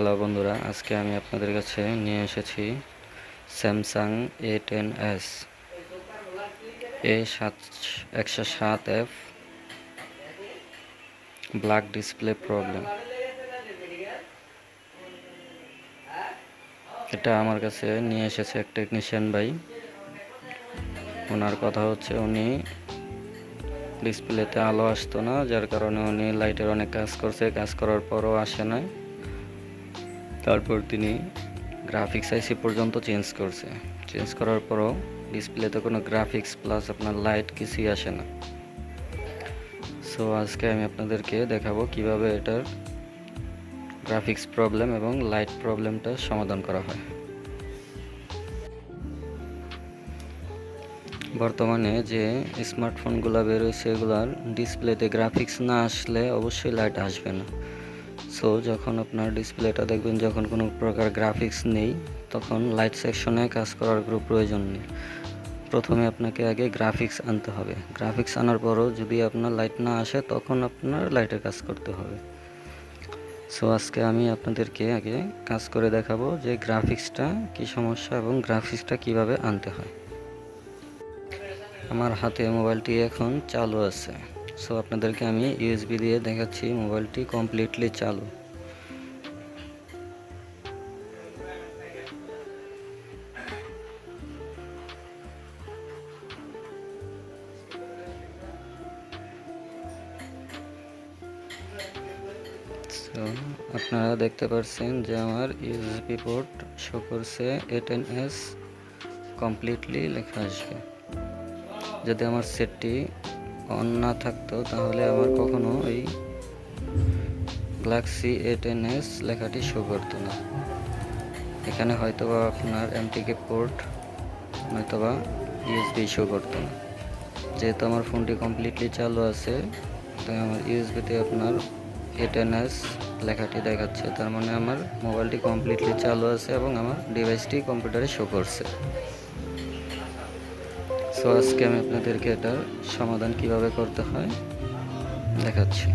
Hello বন্ধুরা, আজকে আমি আপনাদের কাছে নিয়ে এসেছি Samsung A10S A107F black display problem. এটা আমার কাছে নিয়ে এসেছে এক টেকনিশিয়ান ভাই। ওনার কথা হচ্ছে উনি ডিসপ্লেতে আলো আসতো না, যার কারণে উনি লাইটের অনেক কাজ করছে, কাজ করার পরও আসে না। তারপর তিনি গ্রাফিক্স আইসি পর্যন্ত চেঞ্জ করার পরও ডিসপ্লেতে কোনো গ্রাফিক্স প্লাস আপনার লাইট কিছুই আসে না। সো আজকে আমি আপনাদেরকে দেখাবো কিভাবে এটার গ্রাফিক্স প্রবলেম এবং লাইট প্রবলেমটা সমাধান করা হয়। বর্তমানে যে স্মার্টফোনগুলো বেরোয় সেগুলার ডিসপ্লেতে গ্রাফিক্স না আসলে অবশ্যই লাইট আসবে না। সো যখন আপনার ডিসপ্লেটা দেখবেন যখন কোনো প্রকার গ্রাফিক্স নেই, তখন লাইট সেকশনে কাজ করার কোনো প্রয়োজন নেই। প্রথমে আপনাকে আগে গ্রাফিক্স আনতে হবে। গ্রাফিক্স আনার পরও যদি আপনার লাইট না আসে, তখন আপনার লাইটের কাজ করতে হবে। সো আজকে আমি আপনাদেরকে আগে কাজ করে দেখাবো যে গ্রাফিক্সটা কী সমস্যা এবং গ্রাফিক্সটা কিভাবে আনতে হয়। আমার হাতে মোবাইলটি এখন চালু আছে। সো আপনাদেরকে আমি ইউএসবি দিয়ে দেখাচ্ছি মোবাইলটি কমপ্লিটলি চালু। তো আপনারা দেখতে পাচ্ছেন যে আমার ইউএসবি পোর্ট শো করছে A10S কমপ্লিটলি লেখা আসবে। যদি আমার সেটটি অন না থাকতো তাহলে আমার কখনো এই গ্যালাক্সি A10S লেখাটি শো করতো না। এখানে হয়তোবা আপনার এমটিকে পোর্ট নয়তোবা ইউএসবি শো করতো না। যেহেতু আমার ফোনটি কমপ্লিটলি চালু আছে, তাই আমার ইউএসবিতে আপনার A10S লেখাটি দেখাচ্ছে, তার মানে আমার মোবাইলটি কমপ্লিটলি চালু আছে এবং আমার ডিভাইসটি কম্পিউটারে শো করছে। সো আজকে আমি আপনাদেরকে এটার সমাধান কিভাবে করতে হয় দেখাচ্ছি।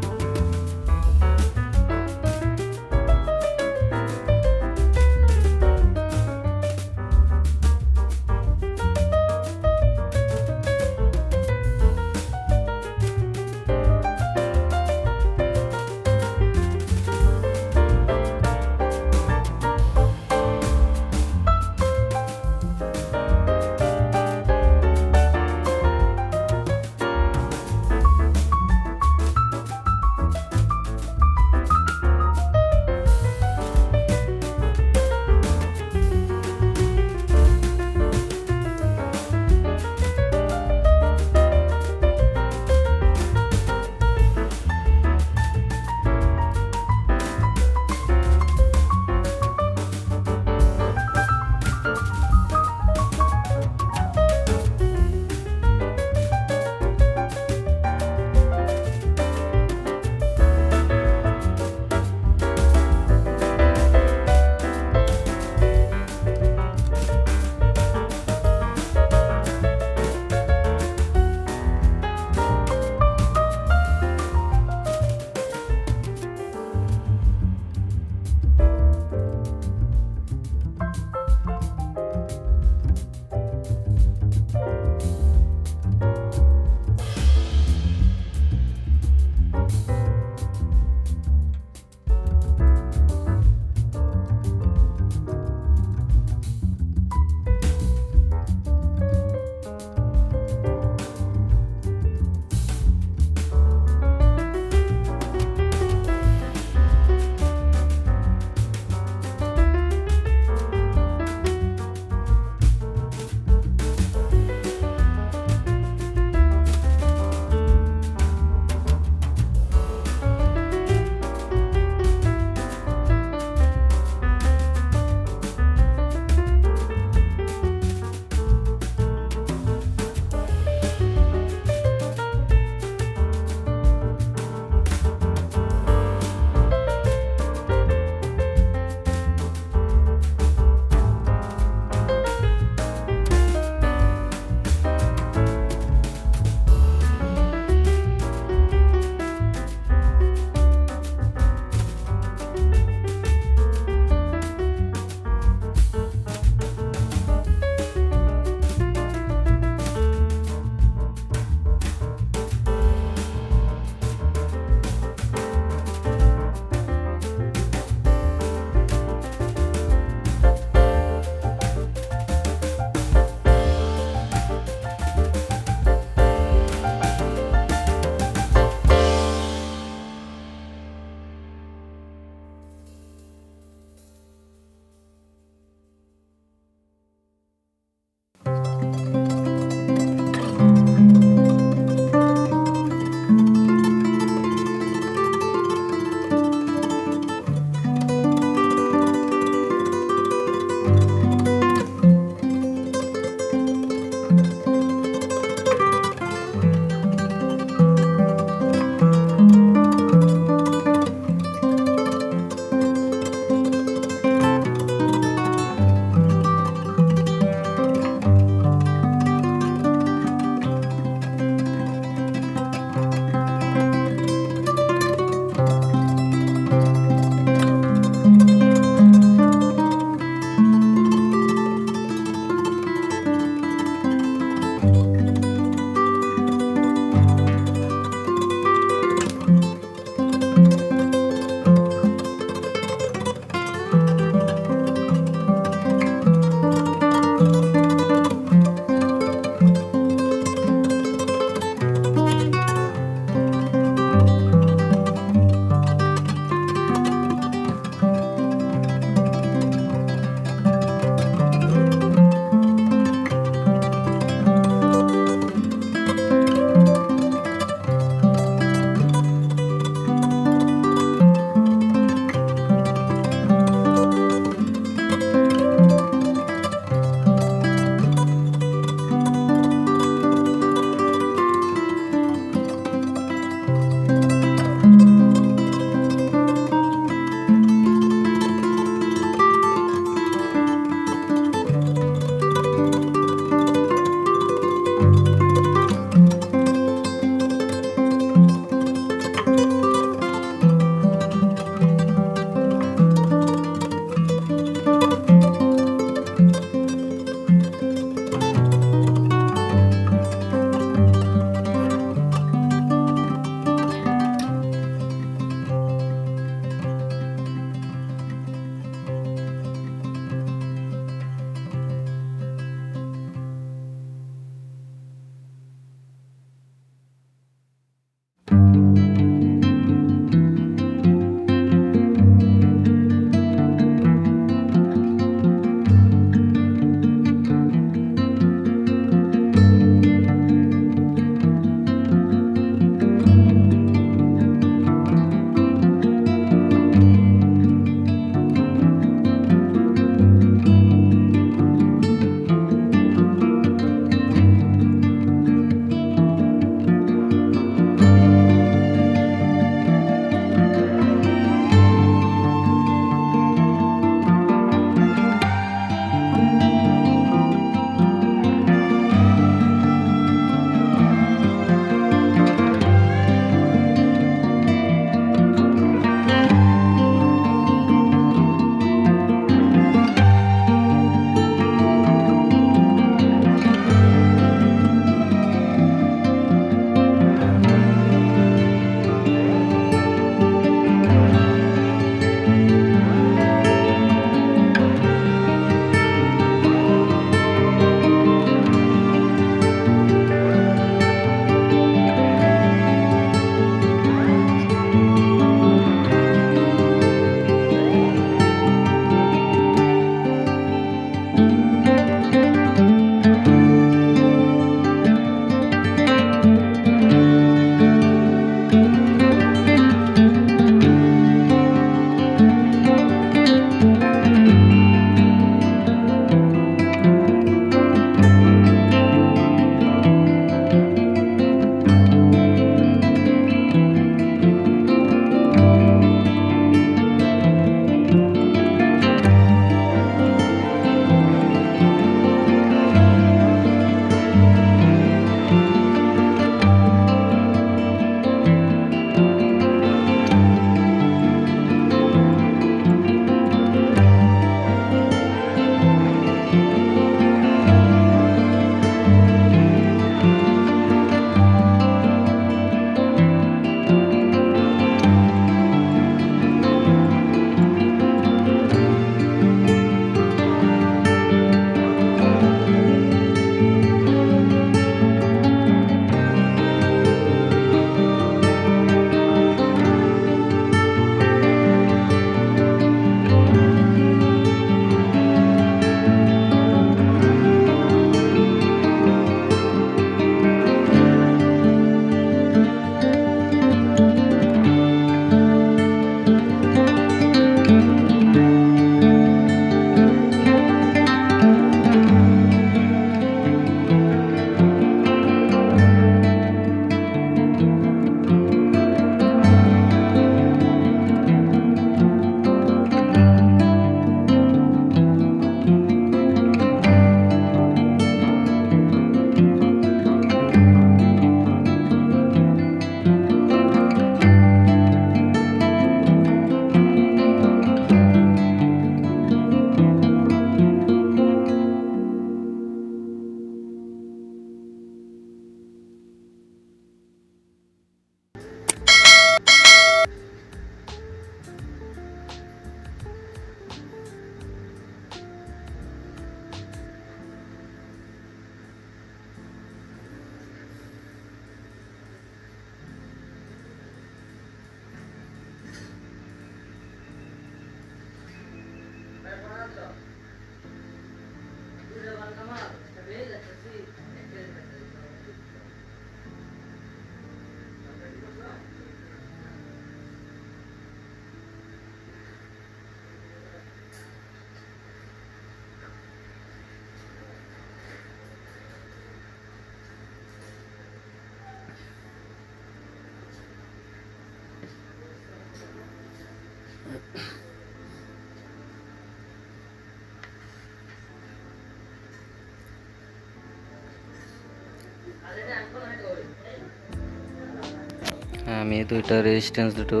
আমি দুইটা রেজিস্ট্যান্স দুটো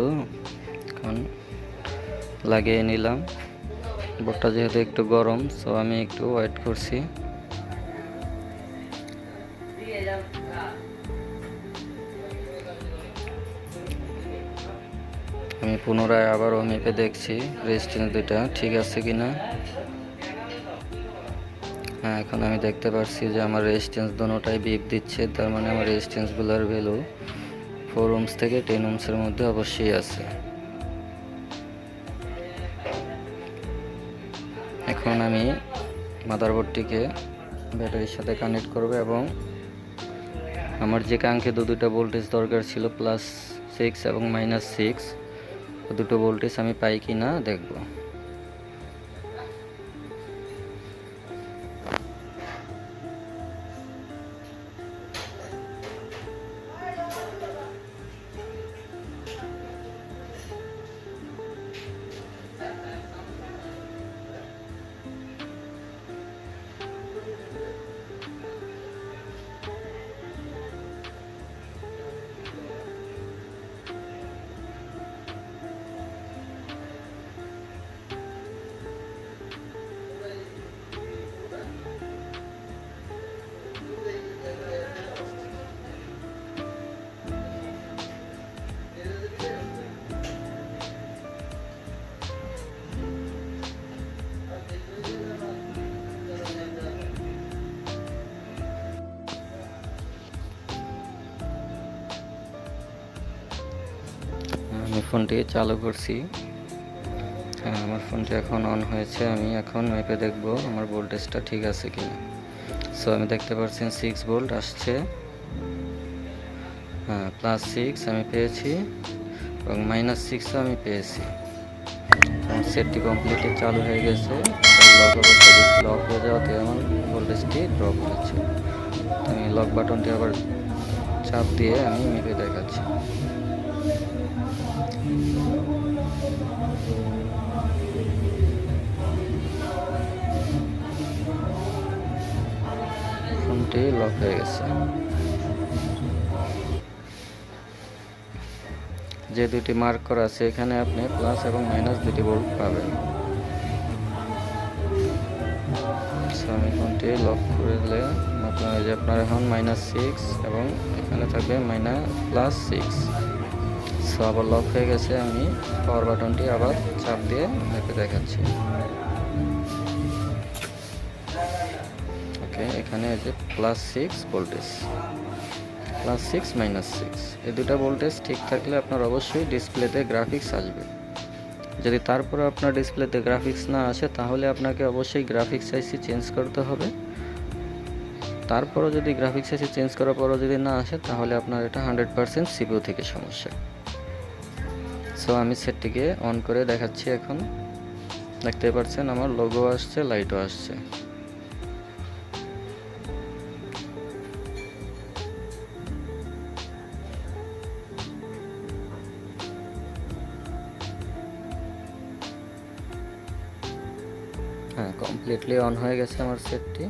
এখন লাগিয়ে নিলাম। বোর্ডটা যেহেতু একটু গরম, সো আমি একটু ওয়েট করছি। আমি পুনরায় আবারও মেপে দেখছি রেজিস্ট্যান্স দুইটা ঠিক আছে কিনা। হ্যাঁ, এখন আমি দেখতে পাচ্ছি যে আমার রেজিস্ট্যান্স দুটোটাই বিপ দিচ্ছে, তার মানে আমার রেজিস্ট্যান্সগুলোর ভ্যালু 4 ohms থেকে 10 ohms-এর মধ্যে অবশ্যই আছে। এখন আমি মাদারবোর্ডটিকে ব্যাটারির সাথে কানেক্ট করব এবং আমার যে কাঙ্ক্ষিত দুটো ভোল্টেজ দরকার ছিল +6 এবং -6, দুটো ভোল্টেজ আমি পাই কিনা দেখব। আমি ফোনটি চালু করছি। হ্যাঁ, আমার ফোনটি এখন অন হয়েছে। আমি এখন মেপে দেখব আমার ভোল্টেজটা ঠিক আছে কিনা। সো আমি দেখতে পাচ্ছেন 6 ভোল্ট আসছে। হ্যাঁ, +6 আমি পেয়েছি এবং -6ও আমি পেয়েছি। আমার সেটটি কমপ্লিটলি চালু হয়ে গেছে। লক অবস্থা ডিসপ্লে অফ হয়ে যাওয়াতে আমার ভোল্টেজটি ড্রপ হচ্ছে। আমি লক বাটনটি আবার চাপ দিয়ে আমি মেপে দেখাচ্ছি। ফোনটি লক হয়ে গেছে। যে দুটি মার্ক করা আছে এখানে আপনি প্লাস এবং মাইনাস দুটি ভোল্ট পাবেন। আমি ফোনটি লক করে দিলে আপনার এখন -6 এবং এখানে থাকবে +6। সো আবার লক হয়ে গেছে। আমি পাওয়ার বাটনটি আবার চাপ দিয়ে মেপে দেখাচ্ছি। ওকে, এখানে এই যে +6 ভোল্টেজ, +6 -6 এই দুটো ভোল্টেজ ঠিক থাকলে আপনার অবশ্যই ডিসপ্লেতে গ্রাফিক্স আসবে। যদি তারপরে আপনার ডিসপ্লেতে গ্রাফিক্স না আসে তাহলে আপনাকে অবশ্যই গ্রাফিক্স আইসি চেঞ্জ করতে হবে। তারপরও যদি গ্রাফিক্স আইসি চেঞ্জ করার পরও যদি না আসে তাহলে আপনার এটা 100% সিপিইউ থেকে সমস্যা। সো আমি সেটটিকে অন করে দেখাচ্ছি। এখন দেখতে পাচ্ছেন আমার লোগো আসছে, লাইটও আসছে। হ্যাঁ, কমপ্লিটলি অন হয়ে গেছে আমার সেটটি।